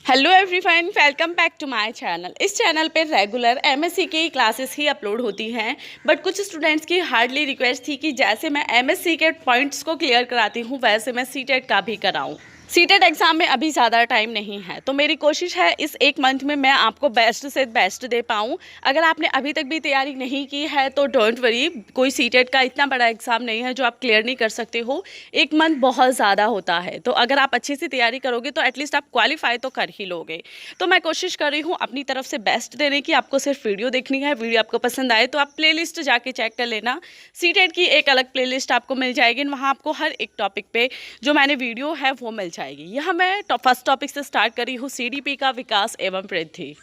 Hello everyone, welcome back to my channel. इस channel पे regular MSc की classes ही अपलोड होती हैं, बट कुछ स्टूडेंट्स की हार्डली रिक्वेस्ट थी कि जैसे मैं एमएससी के पॉइंट्स को क्लियर कराती हूँ वैसे मैं सीटेट का भी कराऊँ। सीटेट एग्ज़ाम में अभी ज़्यादा टाइम नहीं है, तो मेरी कोशिश है इस एक मंथ में मैं आपको बेस्ट से बेस्ट दे पाऊँ। अगर आपने अभी तक भी तैयारी नहीं की है तो डोंट वरी, कोई सीटेट का इतना बड़ा एग्ज़ाम नहीं है जो आप क्लियर नहीं कर सकते हो। एक मंथ बहुत ज़्यादा होता है, तो अगर आप अच्छी सी तैयारी करोगे तो एटलीस्ट आप क्वालिफाई तो कर ही लोगे। तो मैं कोशिश कर रही हूँ अपनी तरफ से बेस्ट देने की। आपको सिर्फ वीडियो देखनी है, वीडियो आपको पसंद आए तो आप प्लेलिस्ट जाके चेक कर लेना। सीटेट की एक अलग प्लेलिस्ट आपको मिल जाएगी, वहाँ आपको हर एक टॉपिक पे जो मैंने वीडियो है वो मिल जाएगी। यह मैं फर्स्ट टॉपिक से स्टार्ट करी हूँ, सीडीपी का विकास एवं वृद्धि।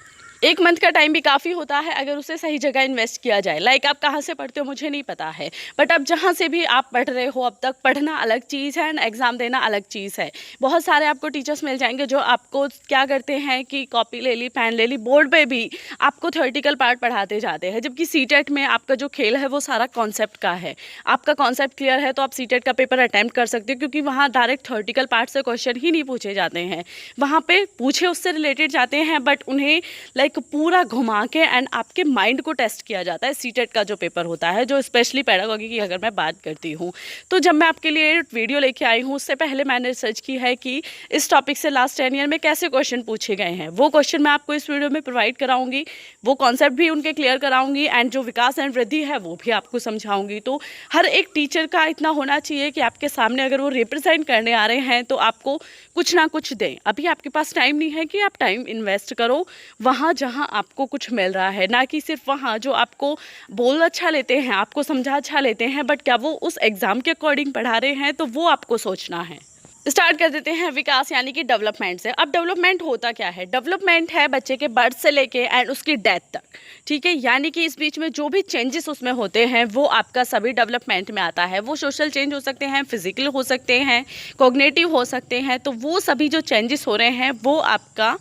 एक मंथ का टाइम भी काफ़ी होता है अगर उसे सही जगह इन्वेस्ट किया जाए। लाइक आप कहाँ से पढ़ते हो मुझे नहीं पता है, बट अब जहाँ से भी आप पढ़ रहे हो, अब तक पढ़ना अलग चीज़ है एंड एग्ज़ाम देना अलग चीज़ है। बहुत सारे आपको टीचर्स मिल जाएंगे जो आपको क्या करते हैं कि कॉपी ले ली, पेन ले ली, बोर्ड पे भी आपको थ्योरेटिकल पार्ट पढ़ाते जाते हैं, जबकि सीटेट में आपका जो खेल है वो सारा कॉन्सेप्ट का है। आपका कॉन्सेप्ट क्लियर है तो आप सीटेट का पेपर अटैम्प्ट कर सकते हो, क्योंकि वहाँ डायरेक्ट थ्योरेटिकल पार्ट से क्वेश्चन ही नहीं पूछे जाते हैं। वहाँ पे पूछे उससे रिलेटेड जाते हैं, बट उन्हें लाइक पूरा घुमा के एंड आपके माइंड को टेस्ट किया जाता है। सीटेट का जो पेपर होता है, जो स्पेशली पेडागोगी की अगर मैं बात करती हूँ, तो जब मैं आपके लिए वीडियो लेके आई हूँ उससे पहले मैंने रिसर्च की है कि इस टॉपिक से लास्ट 10 ईयर में कैसे क्वेश्चन पूछे गए हैं। वो क्वेश्चन मैं आपको इस वीडियो में प्रोवाइड कराऊंगी, वो कॉन्सेप्ट भी उनके क्लियर कराऊंगी एंड जो विकास एंड वृद्धि है वो भी आपको समझाऊंगी। तो हर एक टीचर का इतना होना चाहिए कि आपके सामने अगर वो रिप्रेजेंट करने आ रहे हैं तो आपको कुछ ना कुछ दें। अभी आपके पास टाइम नहीं है कि आप टाइम इन्वेस्ट करो वहाँ जहाँ आपको कुछ मिल रहा है, ना कि सिर्फ वहाँ जो आपको बोल अच्छा लेते हैं, आपको समझा अच्छा लेते हैं, बट क्या वो उस एग्ज़ाम के अकॉर्डिंग पढ़ा रहे हैं, तो वो आपको सोचना है। स्टार्ट कर देते हैं विकास यानी कि डेवलपमेंट से। अब डेवलपमेंट होता क्या है? डेवलपमेंट है बच्चे के बर्थ से लेके एंड उसकी डेथ तक, ठीक है। यानी कि इस बीच में जो भी चेंजेस उसमें होते हैं वो आपका सभी डेवलपमेंट में आता है। वो सोशल चेंज हो सकते हैं, फिजिकल हो सकते हैं, कॉग्निटिव हो सकते हैं, तो वो सभी जो चेंजेस हो रहे हैं वो आपका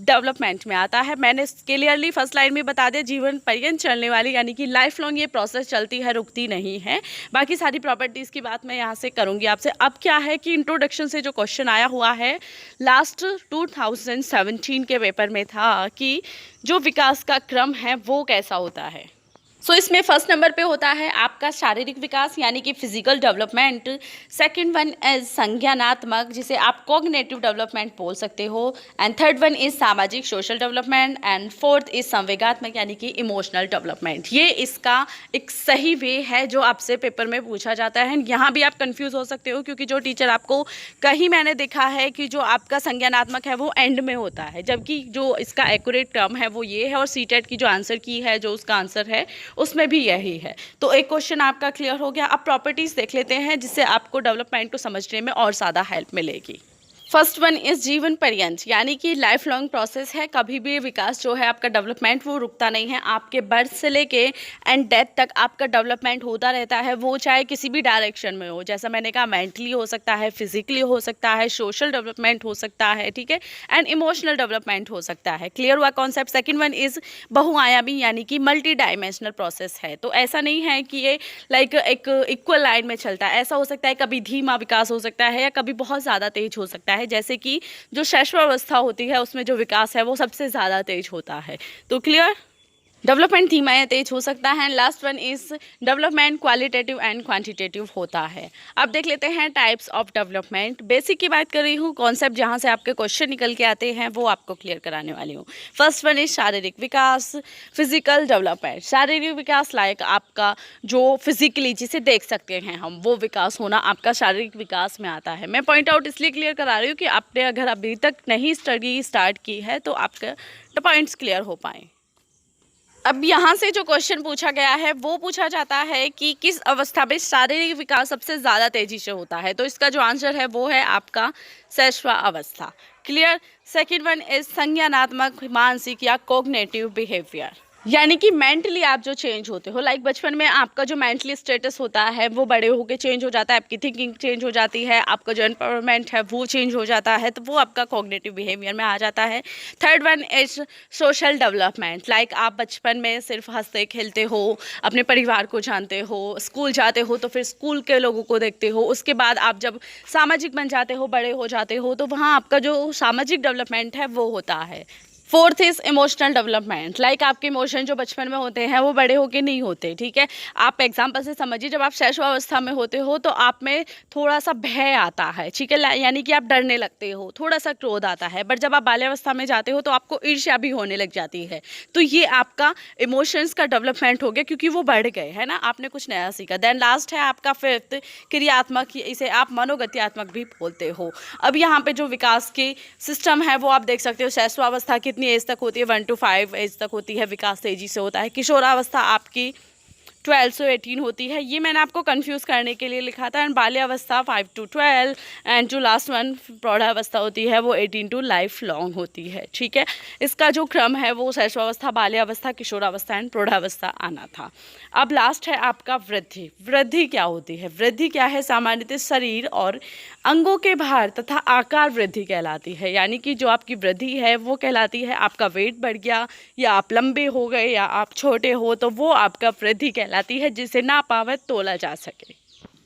डेवलपमेंट में आता है। मैंने क्लियरली फर्स्ट लाइन में बता दिया, जीवन पर्यंत चलने वाली यानी कि लाइफ लॉन्ग ये प्रोसेस चलती है, रुकती नहीं है। बाकी सारी प्रॉपर्टीज़ की बात मैं यहाँ से करूँगी आपसे। अब क्या है कि इंट्रोडक्शन से जो क्वेश्चन आया हुआ है लास्ट 2017 के पेपर में था कि जो विकास का क्रम है वो कैसा होता है। सो इसमें फर्स्ट नंबर पे होता है आपका शारीरिक विकास यानी कि physical development. Second one is संज्ञानात्मक, जिसे आप कॉग्निटिव डेवलपमेंट बोल सकते हो। एंड थर्ड वन इज सामाजिक social development. And fourth is संवेगात्मक यानी कि इमोशनल डेवलपमेंट। ये इसका एक सही वे है जो आपसे पेपर में पूछा जाता है। यहाँ भी आप कंफ्यूज हो सकते हो, क्योंकि जो टीचर आपको कहीं मैंने देखा है कि जो आपका संज्ञानात्मक है वो एंड में होता है, जबकि जो इसका एक्यूरेट टर्म है वो ये है। और सीटेट की जो आंसर की है, जो उसका आंसर है उसमें भी यही है। तो एक क्वेश्चन आपका क्लियर हो गया। अब प्रॉपर्टीज देख लेते हैं जिससे आपको डेवलपमेंट को समझने में और ज़्यादा हेल्प मिलेगी। फर्स्ट वन इज जीवन पर्यंत यानी कि लाइफ लॉन्ग प्रोसेस है। कभी भी विकास जो है आपका डेवलपमेंट वो रुकता नहीं है। आपके बर्थ से लेके एंड डेथ तक आपका डेवलपमेंट होता रहता है, वो चाहे किसी भी डायरेक्शन में हो। जैसा मैंने कहा, मेंटली हो सकता है, फिजिकली हो सकता है, सोशल डेवलपमेंट हो सकता है, ठीक है, एंड इमोशनल डेवलपमेंट हो सकता है। क्लियर हुआ कॉन्सेप्ट। सेकेंड वन इज बहुआयामी यानी कि मल्टी डायमेंशनल प्रोसेस है। तो ऐसा नहीं है कि ये लाइक एक इक्वल लाइन में चलता है। ऐसा हो सकता है कभी धीमा विकास हो सकता है या कभी बहुत ज़्यादा तेज हो सकता है। जैसे कि जो शैशवावस्था होती है उसमें जो विकास है वो सबसे ज़्यादा तेज होता है। तो क्लियर, डेवलपमेंट धीमा या तेज हो सकता है। Last one is development qualitative and quantitative होता है। अब देख लेते हैं टाइप्स ऑफ डेवलपमेंट। बेसिक की बात कर रही हूँ, कॉन्सेप्ट जहाँ से आपके क्वेश्चन निकल के आते हैं वो आपको क्लियर कराने वाली हूँ। फर्स्ट वन इज शारीरिक विकास, फिजिकल डेवलपमेंट। शारीरिक विकास लाइक आपका जो फिजिकली जिसे देख सकते हैं हम, वो विकास होना आपका शारीरिक विकास में आता है। मैं पॉइंट आउट इसलिए क्लियर करा रही हूँ कि आपने अगर अभी तक नहीं स्टडी स्टार्ट की है तो आपके पॉइंट्स क्लियर हो पाएँ। अब यहाँ से जो क्वेश्चन पूछा गया है वो पूछा जाता है कि किस अवस्था में शारीरिक विकास सबसे ज़्यादा तेजी से होता है। तो इसका जो आंसर है वो है आपका शैशव अवस्था। क्लियर। सेकंड वन इज संज्ञानात्मक, मानसिक या कॉग्निटिव बिहेवियर। यानी कि मेंटली आप जो चेंज होते हो, लाइक बचपन में आपका जो मेंटली स्टेटस होता है वो बड़े होके चेंज हो जाता है, आपकी थिंकिंग चेंज हो जाती है, आपका जो एनवायरनमेंट है वो चेंज हो जाता है, तो वो आपका कॉग्निटिव बिहेवियर में आ जाता है। Third one is social development, like आप बचपन में सिर्फ हंसते खेलते हो, अपने परिवार को जानते हो, स्कूल जाते हो तो फिर स्कूल के लोगों को देखते हो, उसके बाद आप जब सामाजिक बन जाते हो, बड़े हो जाते हो, तो वहाँ आपका जो सामाजिक डेवलपमेंट है वो होता है। Fourth is emotional development, like आपके इमोशन जो बचपन में होते हैं वो बड़े होके नहीं होते, ठीक है। आप एग्जाम्पल से समझिए, जब आप शैशवावस्था में होते हो तो आप में थोड़ा सा भय आता है, ठीक है, यानी कि आप डरने लगते हो, थोड़ा सा क्रोध आता है। बट जब आप बाल्यावस्था में जाते हो तो आपको ईर्ष्या भी होने लग जाती है। तो ये आपका इमोशंस का डेवलपमेंट हो गया, क्योंकि वो बढ़ गए, है ना, आपने कुछ नया सीखा। देन लास्ट है आपका फिफ्थ क्रियात्मक, इसे आप मनोगत्यात्मक भी बोलते हो। अब यहाँ पे जो विकास की सिस्टम है वो आप देख सकते हो। शैशवावस्था कितनी एज तक होती है? 1 to 5 एज तक होती है, विकास तेजी से होता है। किशोरावस्था आपकी 12 से 18 होती है, ये मैंने आपको कंफ्यूज करने के लिए लिखा था। एंड बाल्यावस्था 5 to 12, एंड जो लास्ट वन प्रौढ़ावस्था होती है वो 18 to लाइफ लॉन्ग होती है, ठीक है। इसका जो क्रम है वो शैशवावस्था, बाल्यावस्था, किशोरावस्था एंड प्रौढ़ावस्था आना था। अब लास्ट है आपका वृद्धि। वृद्धि क्या होती है? वृद्धि क्या है? सामान्यतः शरीर और अंगों के भार तथा आकार वृद्धि कहलाती है। यानी कि जो आपकी वृद्धि है वो कहलाती है, आपका वेट बढ़ गया, या आप लंबे हो गए, या आप छोटे हो, तो वो आपका वृद्धि कहलाती है, जिसे नापा व तोला जा सके।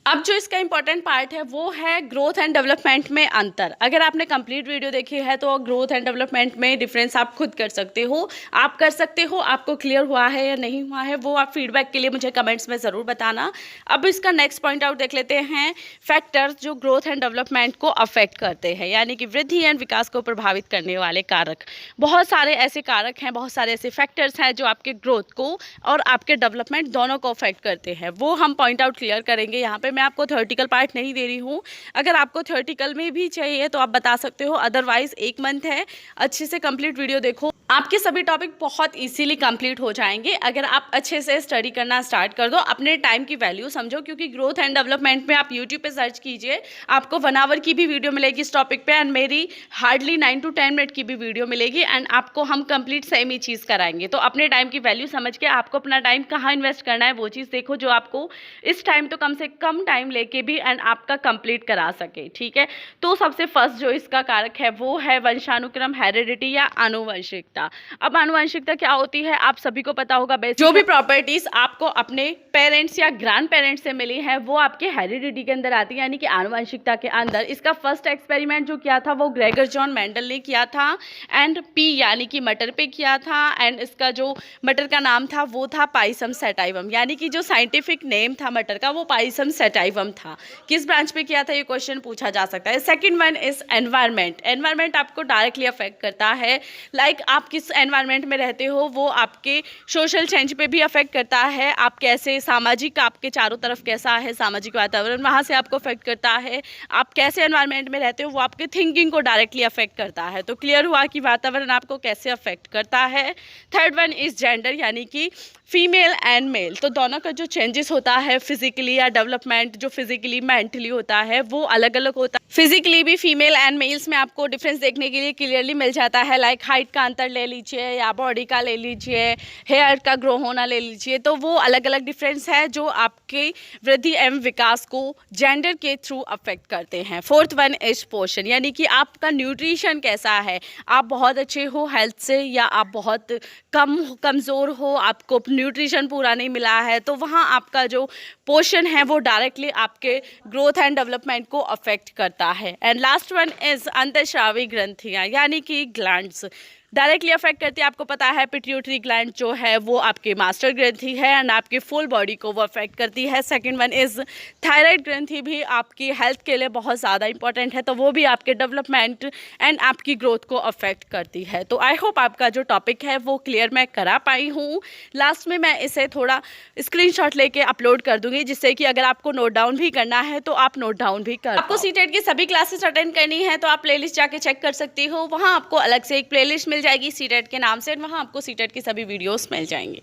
अब जो इसका इंपॉर्टेंट पार्ट है वो है ग्रोथ एंड डेवलपमेंट में अंतर। अगर आपने कंप्लीट वीडियो देखी है तो ग्रोथ एंड डेवलपमेंट में डिफरेंस आप खुद कर सकते हो, आप कर सकते हो। आपको क्लियर हुआ है या नहीं हुआ है वो आप फीडबैक के लिए मुझे कमेंट्स में ज़रूर बताना। अब इसका नेक्स्ट पॉइंट आउट देख लेते हैं, फैक्टर्स जो ग्रोथ एंड डेवलपमेंट को अफेक्ट करते हैं, यानी कि वृद्धि एंड विकास को प्रभावित करने वाले कारक। बहुत सारे ऐसे कारक हैं, बहुत सारे ऐसे फैक्टर्स हैं जो आपके ग्रोथ को और आपके डेवलपमेंट दोनों को अफेक्ट करते हैं, वो हम पॉइंट आउट क्लियर करेंगे यहाँ पे। मैं आपको थ्योरेटिकल पार्ट नहीं दे रही हूँ, अगर आपको थ्योरेटिकल में भी चाहिए तो आप बता सकते हो, अदरवाइज 1 मंथ है, अच्छे से कंप्लीट वीडियो देखो, आपके सभी टॉपिक बहुत इजीली कंप्लीट हो जाएंगे अगर आप अच्छे से स्टडी करना स्टार्ट कर दो। अपने टाइम की वैल्यू समझो, क्योंकि ग्रोथ एंड डेवलपमेंट में आप यूट्यूब पे सर्च कीजिए, आपको 1 आवर की भी वीडियो मिलेगी इस टॉपिक पे, एंड मेरी हार्डली 9 to 10 मिनट की भी वीडियो मिलेगी, एंड आपको हम कंप्लीट सेम ही चीज़ कराएंगे। तो अपने टाइम की वैल्यू समझ के आपको अपना टाइम कहाँ इन्वेस्ट करना है वो चीज़ देखो, जो आपको इस टाइम तो कम से कम टाइम लेके भी एंड आपका कंप्लीट करा सके, ठीक है। तो सबसे फर्स्ट जो इसका कारक है वो है वंशानुक्रम, हेरिडिटी या आनुवंशिकता। अब आनुवंशिकता क्या होती है आप सभी को पता होगा, जो भी प्रॉपर्टीज आपको अपने पेरेंट्स या ग्रैंड पेरेंट्स से मिली है वो आपके हेरिडिटी के अंदर आती है, यानी कि आनुवंशिकता के अंदर। इसका फर्स्ट एक्सपेरिमेंट जो किया था वो ग्रेगर जॉन मेंडल ने किया था, एंड पी यानी कि मटर पे किया था, एंड इसका जो मटर का नाम था वो था पाइसम सैटाइवम, यानी कि जो साइंटिफिक नेम था मटर का वो पाइसम सैटाइवम था। किस ब्रांच पे किया था ये क्वेश्चन पूछा जा सकता है। Second one is environment. Environment आपको डायरेक्टली अफेक्ट करता है, लाइक आप किस एनवायरनमेंट में रहते हो वो आपके सोशल चेंज पे भी अफेक्ट करता है। आप कैसे सामाजिक, आपके चारों तरफ कैसा है सामाजिक वातावरण, वहाँ से आपको अफेक्ट करता है। आप कैसे एनवायरनमेंट में रहते हो वो आपके थिंकिंग को डायरेक्टली अफेक्ट करता है। तो क्लियर हुआ कि वातावरण आपको कैसे अफेक्ट करता है। थर्ड वन इज जेंडर, यानी कि फीमेल एंड मेल, तो दोनों का जो चेंजेस होता है फिजिकली या डेवलपमेंट जो फिजिकली मेंटली होता है वो अलग अलग होता है। फिजिकली भी फीमेल एंड मेल्स में आपको डिफरेंस देखने के लिए क्लियरली मिल जाता है, लाइक हाइट का अंतर ले लीजिए या बॉडी का ले लीजिए, हेयर का ग्रो होना ले लीजिए, तो वो अलग अलग डिफरेंस है जो आपके वृद्धि एवं विकास को जेंडर के थ्रू अफेक्ट करते हैं। फोर्थ वन इज पोषण, यानी कि आपका न्यूट्रिशन कैसा है, आप बहुत अच्छे हो हेल्थ से या आप बहुत कमज़ोर हो, आपको न्यूट्रिशन पूरा नहीं मिला है, तो वहाँ आपका जो पोषण है वो डायरेक्टली आपके ग्रोथ एंड डेवलपमेंट को अफेक्ट करता है। एंड लास्ट वन इज अंतःस्रावी ग्रंथियाँ, यानी कि ग्लैंड्स डायरेक्टली अफेक्ट करती है। आपको पता है पिट्यूटरी ग्लैंड जो है वो आपकी मास्टर ग्रंथि है एंड आपकी फुल बॉडी को वो अफेक्ट करती है। सेकंड वन इज़ थायराइड ग्रंथि, भी आपकी हेल्थ के लिए बहुत ज़्यादा इंपॉर्टेंट है, तो वो भी आपके डेवलपमेंट एंड आपकी ग्रोथ को अफेक्ट करती है। तो आई होप आपका जो टॉपिक है वो क्लियर मैं करा पाई हूँ। लास्ट में मैं इसे थोड़ा स्क्रीनशॉट लेके अपलोड कर दूँगी, जिससे कि अगर आपको नोट डाउन भी करना है तो आप नोट डाउन भी कर। आपको सीटेट की सभी क्लासेस अटेंड करनी है तो आप प्लेलिस्ट जाके चेक कर सकती हो, वहाँ आपको अलग से एक प्लेलिस्ट मिल जाएगी सीटेट के नाम से, वहाँ आपको सीटेट की सभी वीडियोस मिल जाएंगे।